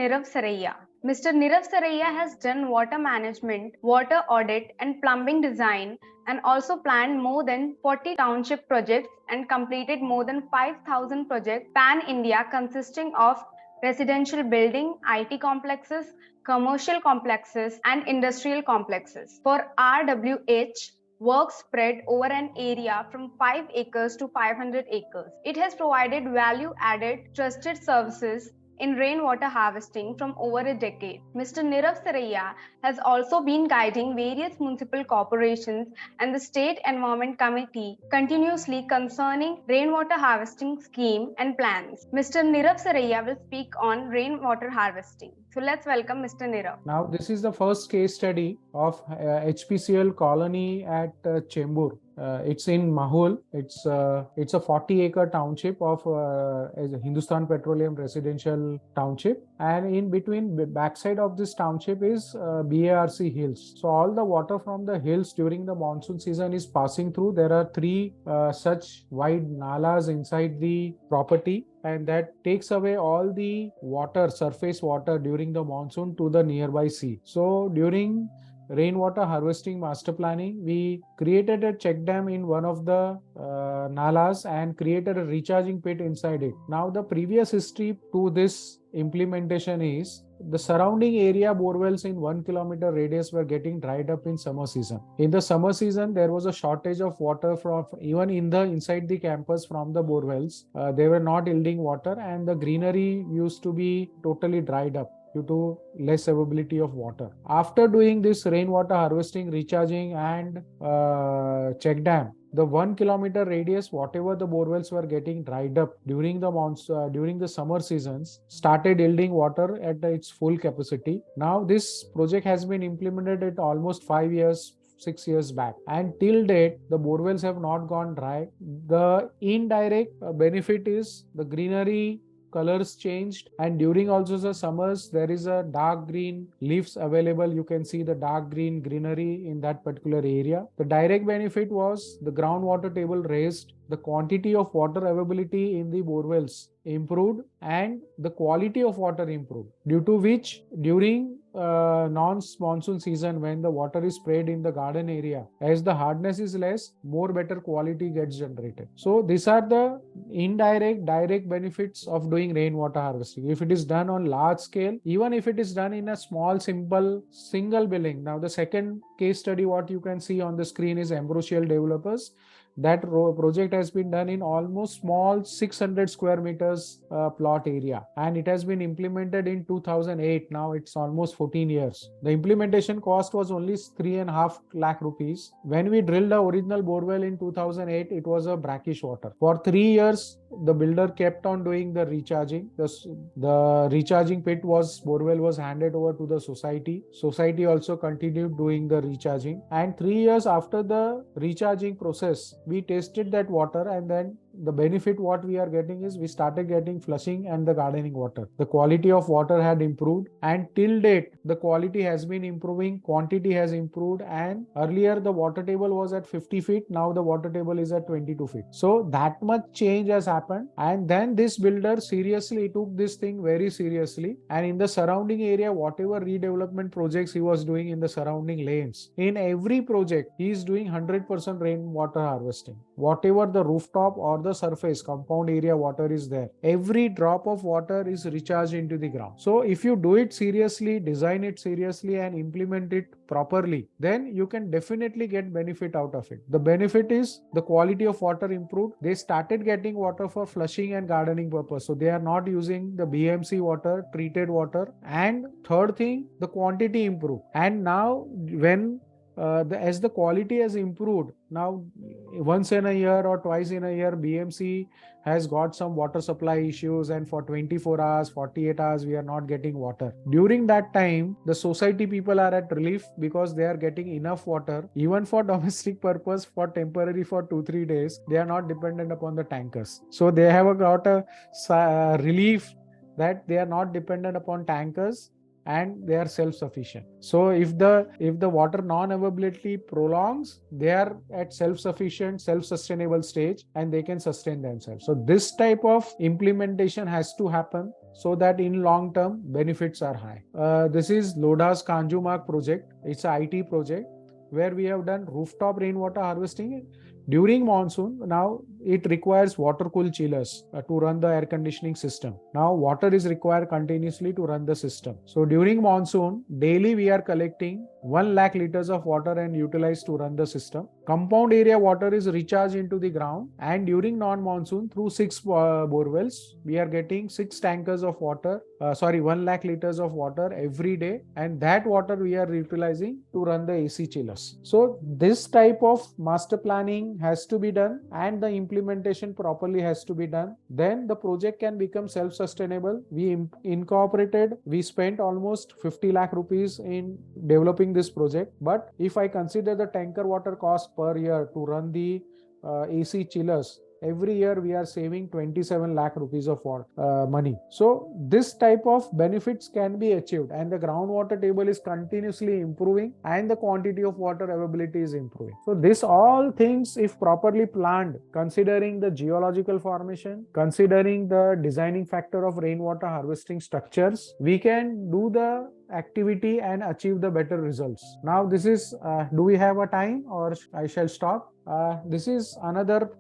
Nirav Saraiya. Mr. Nirav Saraiya has done water management, water audit, and plumbing design, and also planned more than 40 township projects and completed more than 5,000 projects pan-India consisting of residential building, IT complexes, commercial complexes, and industrial complexes. For RWH Works spread over an area from 5 acres to 500 acres. It has provided value-added, trusted services in rainwater harvesting from over a decade. Mr. Nirav Saraiya has also been guiding various municipal corporations and the State Environment Committee continuously concerning rainwater harvesting scheme and plans. Mr. Nirav Saraiya will speak on rainwater harvesting. So let's welcome Mr. Nirav. Now, this is the first case study of HPCL colony at Chembur. It's in Mahul. It's a 40-acre township of Hindustan Petroleum Residential Township, and in between backside of this township is BARC hills. So all the water from the hills during the monsoon season is passing through. There are 3 such wide nalas inside the property, and that takes away all the water, surface water during the monsoon to the nearby sea. So during rainwater harvesting master planning, we created a check dam in one of the nalas and created a recharging pit inside it. Now the previous history to this implementation is the surrounding area borewells in 1 kilometer radius were getting dried up in summer season. In the summer season, there was a shortage of water from even inside the campus from the borewells. They were not yielding water, and the greenery used to be totally dried up due to less availability of water. After doing this rainwater harvesting, recharging and check dam, the 1 kilometer radius, whatever the borewells were getting dried up during the summer seasons, started yielding water at its full capacity. Now this project has been implemented at almost 5 years, 6 years back, and till date the borewells have not gone dry. The indirect benefit is the greenery colors changed, and during also the summers there is a dark green leaves available. You can see the dark green greenery in that particular area. The direct benefit was the groundwater table raised, the quantity of water availability in the borewells improved, and the quality of water improved, due to which during non-monsoon season, when the water is sprayed in the garden area, as the hardness is less, more better quality gets generated. So these are the direct benefits of doing rainwater harvesting. If it is done on large scale, even if it is done in a small simple single building. Now the second case study what you can see on the screen is Ambrosial Developers. That project has been done in almost small 600 square meters plot area, and it has been implemented in 2008. Now it's almost 14 years. The implementation cost was only 3.5 lakh rupees. When we drilled the original borewell in 2008, it was a brackish water. For 3 years, the builder kept on doing the recharging. The recharging pit borewell was handed over to the society. Society also continued doing the recharging, and 3 years after the recharging process, we tested that water, and then the benefit what we are getting is we started getting flushing and the gardening water. The quality of water had improved, and till date the quality has been improving, quantity has improved, and earlier the water table was at 50 feet, now the water table is at 22 feet. So that much change has happened, and then this builder seriously took this thing very seriously, and in the surrounding area, whatever redevelopment projects he was doing in the surrounding lanes, in every project he is doing 100% rainwater harvesting. Whatever the rooftop or the surface compound area water is there, every drop of water is recharged into the ground. So if you do it seriously, design it seriously and implement it properly, then you can definitely get benefit out of it. The benefit is the quality of water improved. They started getting water for flushing and gardening purpose, so they are not using the BMC water, treated water. And third thing, the quantity improved. And now when as the quality has improved, now once in a year or twice in a year, BMC has got some water supply issues, and for 24 hours, 48 hours, we are not getting water. During that time, the society people are at relief because they are getting enough water, even for domestic purpose, for temporary for 2-3 days. They are not dependent upon the tankers. So they have got a relief that they are not dependent upon tankers, and they are self-sufficient. So if the water non-availability prolongs, they are at self-sufficient, self-sustainable stage, and they can sustain themselves. So this type of implementation has to happen. so that in long term benefits are high. This is Lodha's Kanjumarg project. It's an IT project where we have done rooftop rainwater harvesting during monsoon. Now it requires water cool chillers to run the air conditioning system. Now water is required continuously to run the system. So during monsoon, daily we are collecting 1 lakh liters of water and utilized to run the system. Compound area water is recharged into the ground, and during non-monsoon through 6 borewells, we are getting 6 tankers of water, 1 lakh liters of water every day, and that water we are utilizing to run the AC chillers. So this type of master planning has to be done, and the implementation properly has to be done. Then the project can become self-sustainable. We spent almost 50 lakh rupees in developing this project. But if I consider the tanker water cost per year to run the AC chillers, every year we are saving 27 lakh rupees of money. So this type of benefits can be achieved, and the groundwater table is continuously improving, and the quantity of water availability is improving. So this all things, if properly planned, considering the geological formation, considering the designing factor of rainwater harvesting structures, we can do the activity and achieve the better results. Now this is, do we have a time or I shall stop? This is another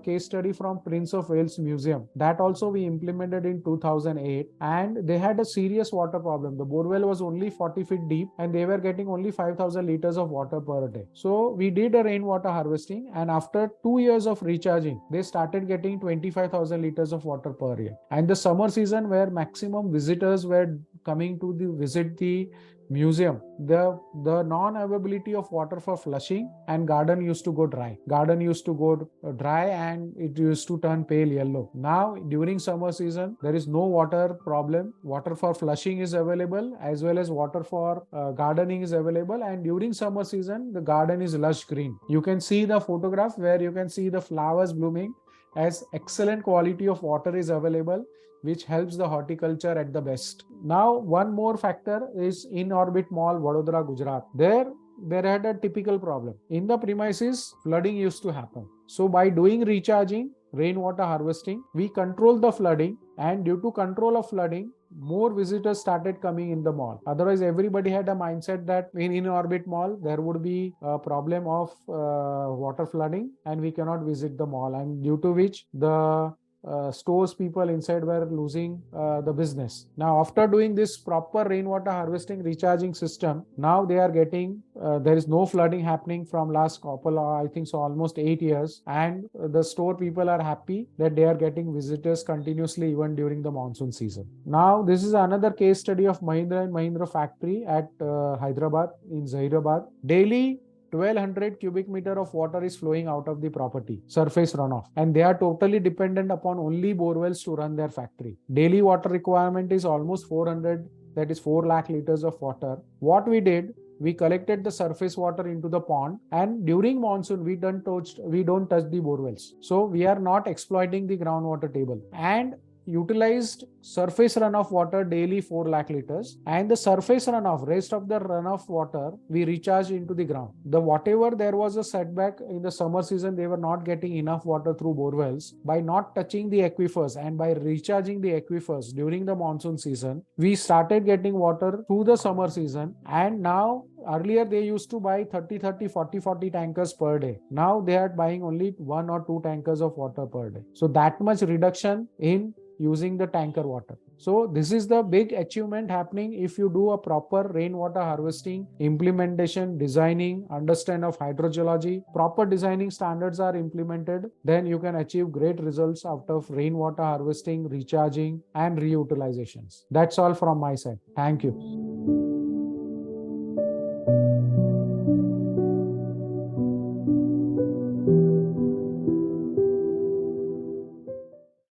case study from Prince of Wales Museum. That also we implemented in 2008, and they had a serious water problem. The borewell was only 40 feet deep, and they were getting only 5,000 liters of water per day. So we did a rainwater harvesting, and after 2 years of recharging, they started getting 25,000 liters of water per year. And the summer season, where maximum visitors were coming to visit the museum, the non-availability of water for flushing, and garden used to go dry. And it used to turn pale yellow. Now during summer season, there is no water problem. Water for flushing is available, as well as water for gardening is available. And during summer season, the garden is lush green. You can see the photograph where you can see the flowers blooming, as excellent quality of water is available, which helps the horticulture at the best. Now, one more factor is in Orbit Mall, Vadodara, Gujarat. There had a typical problem. In the premises, flooding used to happen. So by doing recharging, rainwater harvesting, we control the flooding, and due to control of flooding, more visitors started coming in the mall. Otherwise, everybody had a mindset that in Orbit Mall, there would be a problem of water flooding and we cannot visit the mall, and due to which the stores people inside were losing the business. Now after doing this proper rainwater harvesting recharging system, now they are getting there is no flooding happening from last couple I think so almost 8 years, and the store people are happy that they are getting visitors continuously even during the monsoon season. Now this is another case study of Mahindra & Mahindra factory at Hyderabad in Zahirabad. Daily 1200 cubic meter of water is flowing out of the property, surface runoff, and they are totally dependent upon only borewells to run their factory. Daily water requirement is almost 400, that is 4 lakh liters of water. What we did, we collected the surface water into the pond, and during monsoon we don't touch the borewells. So we are not exploiting the groundwater table, and utilized surface runoff water daily 4 lakh liters, and the surface runoff, rest of the runoff water, we recharge into the ground. Whatever there was a setback in the summer season, they were not getting enough water through borewells. By not touching the aquifers and by recharging the aquifers during the monsoon season, we started getting water through the summer season. And now earlier they used to buy 40 tankers per day. Now they are buying only 1 or 2 tankers of water per day. So that much reduction in using the tanker water. So this is the big achievement happening if you do a proper rainwater harvesting implementation, designing, understand of hydrogeology, proper designing standards are implemented, then you can achieve great results out of rainwater harvesting, recharging and reutilizations. That's all from my side. Thank you.